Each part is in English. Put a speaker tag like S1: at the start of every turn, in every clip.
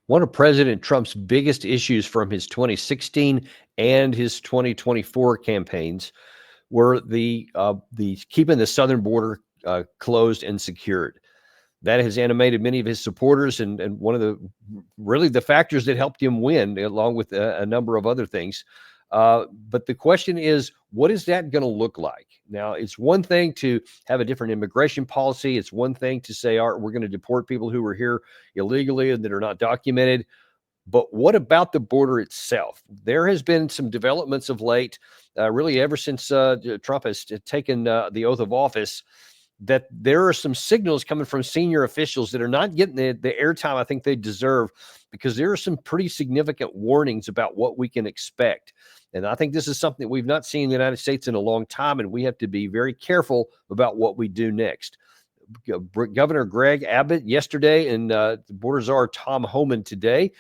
S1: One of President Trump's biggest issues from his 2016 and his 2024 campaigns were the keeping the southern border closed and secured. That has animated many of his supporters, and one of the factors that helped him win, along with a number of other things. But the question is, what is that going to look like? Now, it's one thing to have a different immigration policy. It's one thing to say, all right, we're going to deport people who are here illegally and that are not documented. But what about the border itself? There has been some developments of late, really ever since Trump has taken the oath of office, that there are some signals coming from senior officials that are not getting the airtime I think they deserve, because there are some pretty significant warnings about what we can expect. And I think this is something that we've not seen in the United States in a long time, and we have to be very careful about what we do next. Governor Greg Abbott yesterday and the border czar Tom Homan today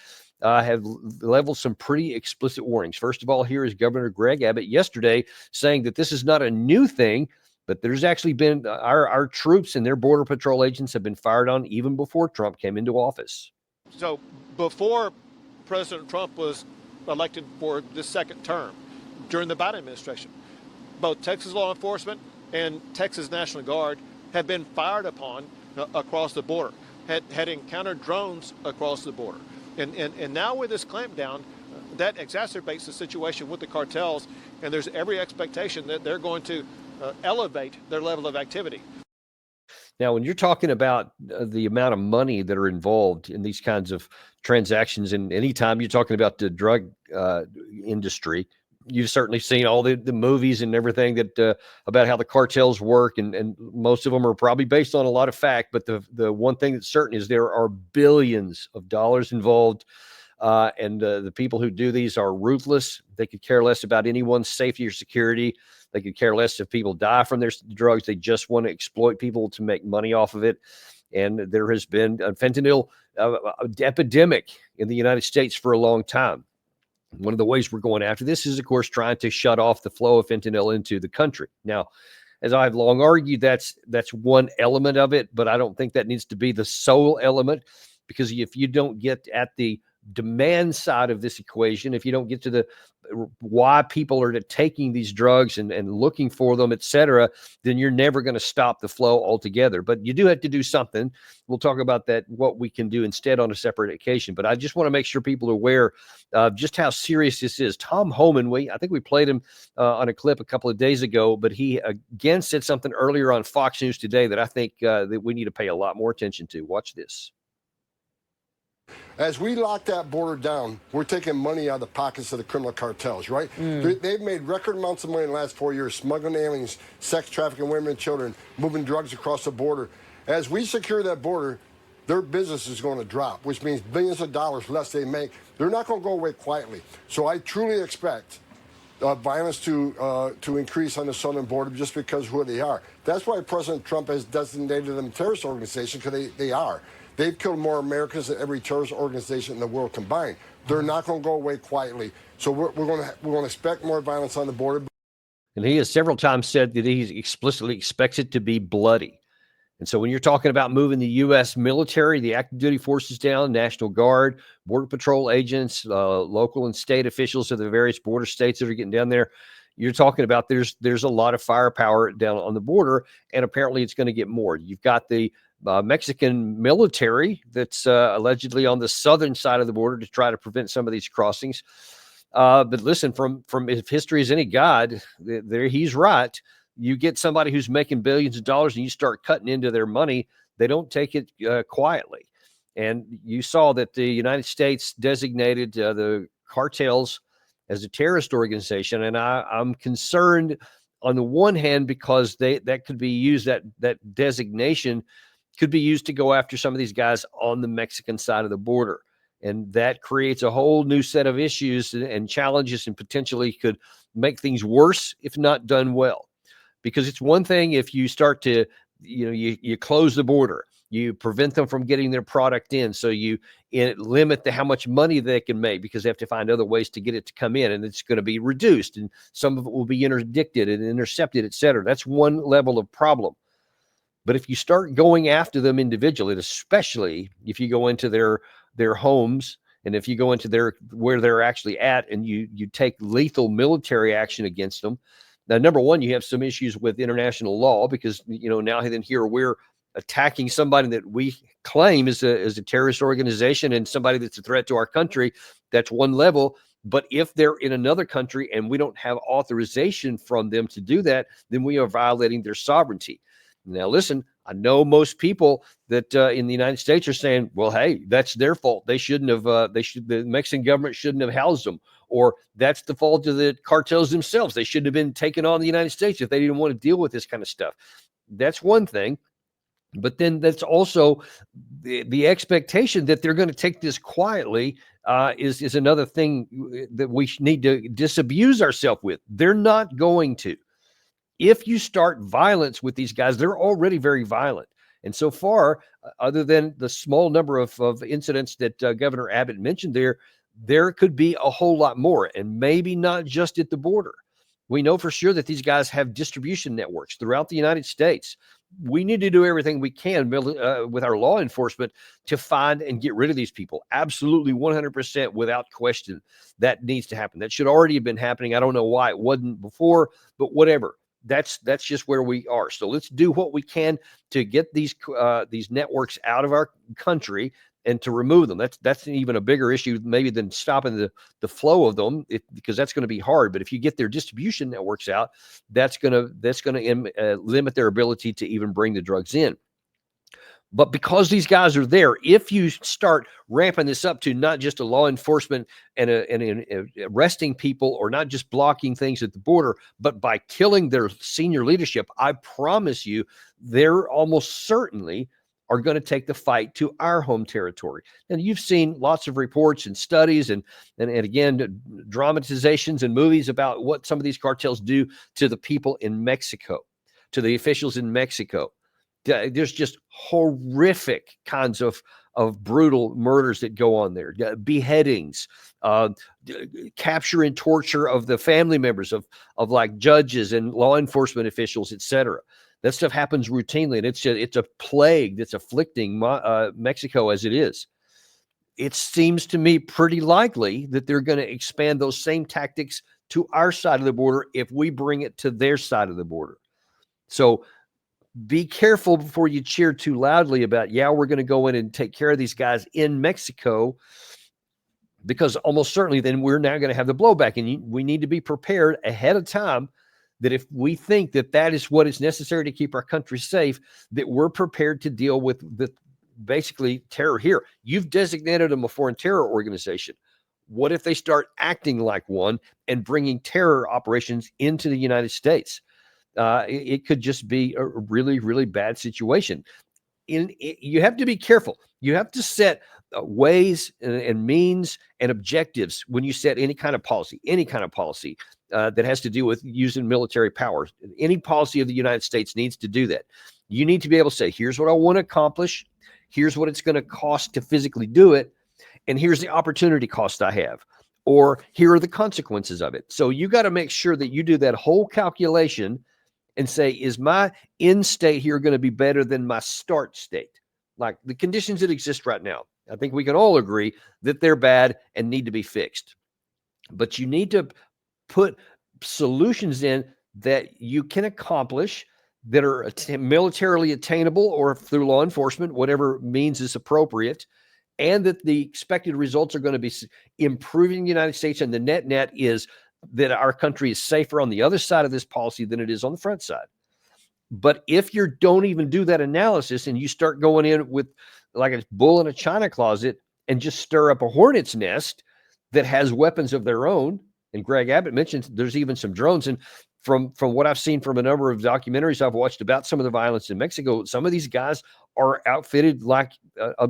S1: have leveled some pretty explicit warnings. First of all, here is Governor Greg Abbott yesterday saying that this is not a new thing, but there's actually been our troops and their border patrol agents have been fired on even before Trump came into office.
S2: So before President Trump was elected for this second term, during the Biden administration, both Texas law enforcement and Texas National Guard have been fired upon across the border, had encountered drones across the border. And now with this clampdown, that exacerbates the situation with the cartels, and there's every expectation that they're going to elevate their level of activity.
S1: Now, when you're talking about the amount of money that are involved in these kinds of transactions, and anytime you're talking about the drug industry, you've certainly seen all the movies and everything that about how the cartels work, and most of them are probably based on a lot of fact. But the one thing that's certain is there are billions of dollars involved, and the people who do these are ruthless. They could care less about anyone's safety or security. They could care less if people die from their drugs. They just want to exploit people to make money off of it. And there has been a fentanyl epidemic in the United States for a long time. One of the ways we're going after this is, of course, trying to shut off the flow of fentanyl into the country. Now, as I've long argued, that's one element of it, but I don't think that needs to be the sole element, because if you don't get at the demand side of this equation, if you don't get to the why people are taking these drugs and looking for them, et cetera, then you're never going to stop the flow altogether. But you do have to do something. We'll talk about that, what we can do instead on a separate occasion. But I just want to make sure people are aware of just how serious this is. Tom Homan, I think we played him on a clip a couple of days ago, but he again said something earlier on Fox News today that I think that we need to pay a lot more attention to. Watch this.
S3: As we lock that border down, we're taking money out of the pockets of the criminal cartels, right? They've made record amounts of money in the last 4 years, smuggling aliens, sex trafficking women and children, moving drugs across the border. As we secure that border, their business is going to drop, which means billions of dollars less they make. They're not going to go away quietly. So I truly expect violence to increase on the southern border just because of who they are. That's why President Trump has designated them a terrorist organization, because they are. They've killed more Americans than every terrorist organization in the world combined. They're not going to go away quietly. So we're going to expect more violence on the border.
S1: And he has several times said that he explicitly expects it to be bloody. And so when you're talking about moving the U.S. military, the active duty forces down, National Guard, Border Patrol agents, local and state officials of the various border states that are getting down there, you're talking about there's a lot of firepower down on the border, and apparently it's going to get more. You've got the Mexican military that's allegedly on the southern side of the border to try to prevent some of these crossings. But listen, from if history is any guide, there he's right. You get somebody who's making billions of dollars and you start cutting into their money, they don't take it quietly. And you saw that the United States designated the cartels as a terrorist organization. And I'm concerned on the one hand, because that could be used, that designation could be used to go after some of these guys on the Mexican side of the border. And that creates a whole new set of issues and challenges, and potentially could make things worse if not done well. Because it's one thing if you start to, you close the border, you prevent them from getting their product in. So you limit how much money they can make, because they have to find other ways to get it to come in, and it's going to be reduced, and some of it will be interdicted and intercepted, et cetera. That's one level of problem. But if you start going after them individually, especially if you go into their their homes, and if you go into where they're actually at and you take lethal military action against them, now, number one, you have some issues with international law because, now then here we're attacking somebody that we claim is a terrorist organization and somebody that's a threat to our country. That's one level. But if they're in another country and we don't have authorization from them to do that, then we are violating their sovereignty. Now, listen, I know most people that in the United States are saying, well, hey, that's their fault. They shouldn't have, the Mexican government shouldn't have housed them. Or that's the fault of the cartels themselves. They shouldn't have been taking on the United States if they didn't want to deal with this kind of stuff. That's one thing. But then that's also the expectation that they're going to take this quietly is another thing that we need to disabuse ourselves with. They're not going to. If you start violence with these guys, they're already very violent. And so far, other than the small number of incidents that Governor Abbott mentioned there could be a whole lot more, and maybe not just at the border. We know for sure that these guys have distribution networks throughout the United States. We need to do everything we can with our law enforcement to find and get rid of these people. Absolutely 100% without question. That needs to happen. That should already have been happening. I don't know why it wasn't before, but whatever. That's just where we are. So let's do what we can to get these networks out of our country and to remove them. That's even a bigger issue maybe than stopping the flow of them, because that's going to be hard. But if you get their distribution networks out, that's going to limit their ability to even bring the drugs in. But because these guys are there, if you start ramping this up to not just a law enforcement and arresting people, or not just blocking things at the border, but by killing their senior leadership, I promise you, they're almost certainly are going to take the fight to our home territory. And you've seen lots of reports and studies and again, dramatizations and movies about what some of these cartels do to the people in Mexico, to the officials in Mexico. There's just horrific kinds of brutal murders that go on there, beheadings, capture and torture of the family members of like judges and law enforcement officials, etc. That stuff happens routinely, and it's a plague that's afflicting Mexico as it is. It seems to me pretty likely that they're going to expand those same tactics to our side of the border if we bring it to their side of the border. So be careful before you cheer too loudly about, we're going to go in and take care of these guys in Mexico, because almost certainly then we're now going to have the blowback, and we need to be prepared ahead of time that if we think that is what is necessary to keep our country safe, that we're prepared to deal with the basically terror here. You've designated them a foreign terror organization. What if they start acting like one and bringing terror operations into the United States? It could just be a really, really bad situation. You have to be careful. You have to set ways and means and objectives when you set any kind of policy that has to do with using military power. Any policy of the United States needs to do that. You need to be able to say, here's what I want to accomplish. Here's what it's going to cost to physically do it. And here's the opportunity cost I have. Or here are the consequences of it. So you got to make sure that you do that whole calculation and say, is my end state here going to be better than my start state? Like the conditions that exist right now, I think we can all agree that they're bad and need to be fixed. But you need to put solutions in that you can accomplish, that are militarily attainable or through law enforcement, whatever means is appropriate, and that the expected results are going to be improving the United States. And the net is that our country is safer on the other side of this policy than it is on the front side. But if you don't even do that analysis and you start going in with like a bull in a china closet and just stir up a hornet's nest that has weapons of their own, and Greg Abbott mentioned there's even some drones, and from what I've seen from a number of documentaries I've watched about some of the violence in Mexico, some of these guys are outfitted like a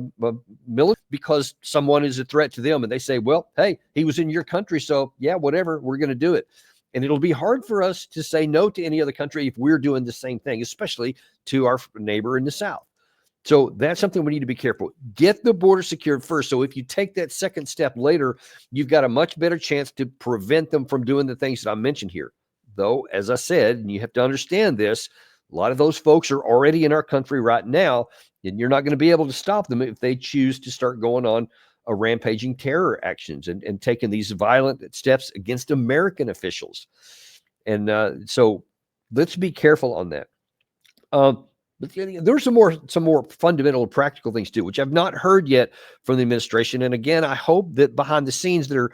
S1: military because someone is a threat to them, and they say, well, hey, he was in your country, so yeah, whatever, we're going to do it. And it'll be hard for us to say no to any other country if we're doing the same thing, especially to our neighbor in the South. So that's something we need to be careful. Get the border secured first. So if you take that second step later, you've got a much better chance to prevent them from doing the things that I mentioned here. Though, as I said, and you have to understand this, a lot of those folks are already in our country right now, and you're not going to be able to stop them if they choose to start going on rampaging terror actions and taking these violent steps against American officials. And so let's be careful on that. But there's some more fundamental and practical things too, which I've not heard yet from the administration. And again, I hope that behind the scenes that are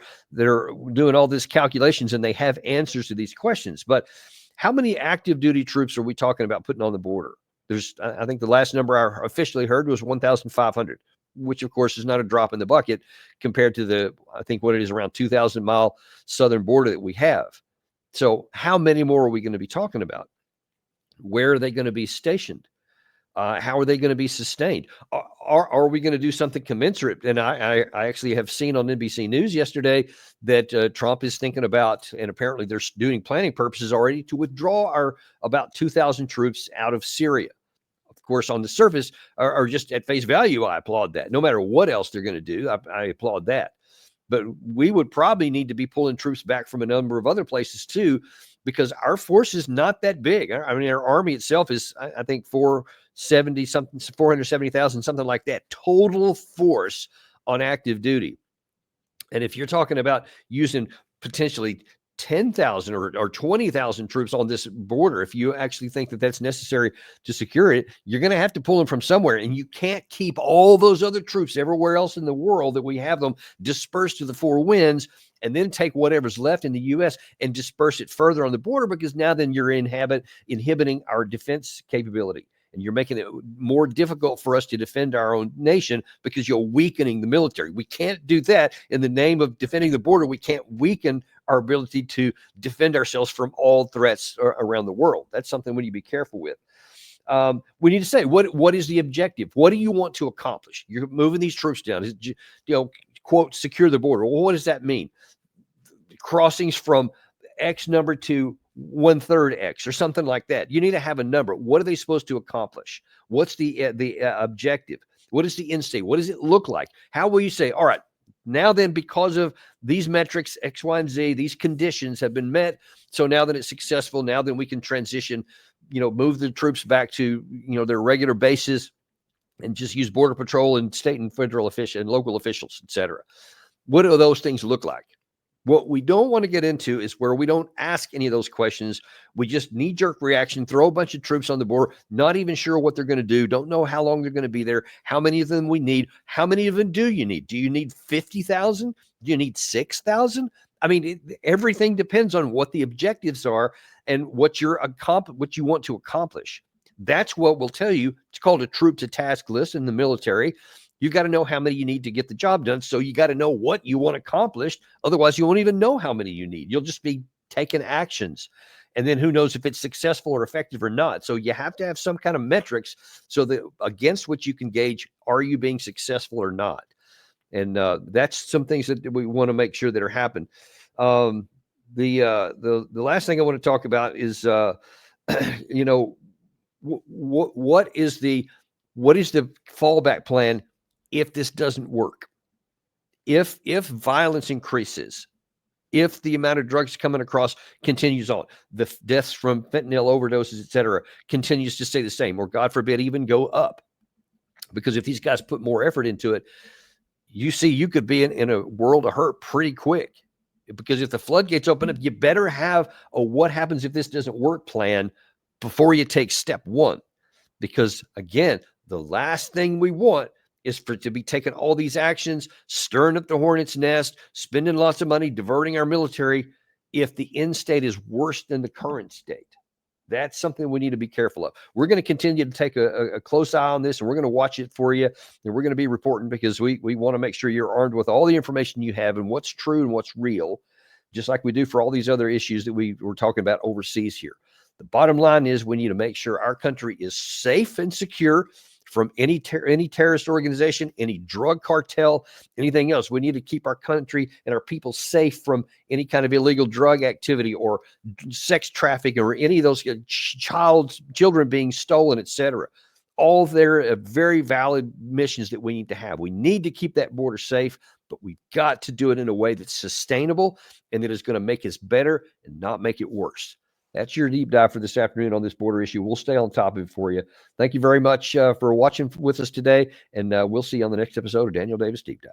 S1: doing all these calculations and they have answers to these questions. But how many active duty troops are we talking about putting on the border? I think the last number I officially heard was 1,500, which of course is not a drop in the bucket compared to I think what it is, around 2,000-mile southern border that we have. So how many more are we going to be talking about? Where are they going to be stationed? How are they going to be sustained? Are we going to do something commensurate? And I actually have seen on NBC News yesterday that Trump is thinking about, and apparently they're doing planning purposes already, to withdraw about 2,000 troops out of Syria. Of course, on the surface, or just at face value, I applaud that. No matter what else they're going to do, I applaud that. But we would probably need to be pulling troops back from a number of other places too, because our force is not that big. I mean, our army itself is, I think, 470,000, something like that, total force on active duty. And if you're talking about using potentially 10,000 or 20,000 troops on this border, if you actually think that that's necessary to secure it, you're going to have to pull them from somewhere. And you can't keep all those other troops everywhere else in the world that we have them dispersed to the four winds and then take whatever's left in the U.S. and disperse it further on the border, because now then you're inhibiting our defense capability. And you're making it more difficult for us to defend our own nation because you're weakening the military. We can't do that in the name of defending the border. We can't weaken our ability to defend ourselves from all threats around the world. That's something we need to be careful with. We need to say, what is the objective? What do you want to accomplish? You're moving these troops down, quote, secure the border. Well, what does that mean? Crossings from X number to 1/3 X or something like that. You need to have a number. What are they supposed to accomplish? What's the objective? What is the end state? What does it look like? How will you say, all right, now then, because of these metrics, X, Y, and Z, these conditions have been met. So now that it's successful, now then we can transition, move the troops back to, their regular bases and just use Border Patrol and state and federal officials and local officials, et cetera. What do those things look like? What we don't want to get into is where we don't ask any of those questions. We just knee-jerk reaction, throw a bunch of troops on the border, not even sure what they're going to do, don't know how long they're going to be there, how many of them we need, how many of them do you need? Do you need 50,000? Do you need 6,000? I mean, everything depends on what the objectives are and what you want to accomplish. That's what will tell you. It's called a troop to task list in the military. You got to know how many you need to get the job done. So you got to know what you want accomplished. Otherwise, you won't even know how many you need. You'll just be taking actions. And then who knows if it's successful or effective or not. So you have to have some kind of metrics so that against which you can gauge, are you being successful or not? And that's some things that we want to make sure that are happening. The last thing I want to talk about is, what is the fallback plan if this doesn't work? If violence increases, if the amount of drugs coming across continues on, the deaths from fentanyl overdoses, et cetera, continues to stay the same, or God forbid, even go up. Because if these guys put more effort into it, you could be in a world of hurt pretty quick. Because if the floodgates open up, you better have a what happens if this doesn't work plan before you take step one. Because again, the last thing we want is for it to be taking all these actions, stirring up the hornet's nest, spending lots of money, diverting our military, if the end state is worse than the current state. That's something we need to be careful of. We're going to continue to take a close eye on this, and we're going to watch it for you, and we're going to be reporting because we want to make sure you're armed with all the information you have and what's true and what's real, just like we do for all these other issues that we were talking about overseas here. The bottom line is we need to make sure our country is safe and secure from any terrorist organization, any drug cartel, anything else. We need to keep our country and our people safe from any kind of illegal drug activity or sex trafficking or any of those children being stolen, etc. All they're very valid missions that we need to have. We need to keep that border safe, but we've got to do it in a way that's sustainable and that is going to make us better and not make it worse. That's your deep dive for this afternoon on this border issue. We'll stay on top of it for you. Thank you very much for watching with us today, and we'll see you on the next episode of Daniel Davis Deep Dive.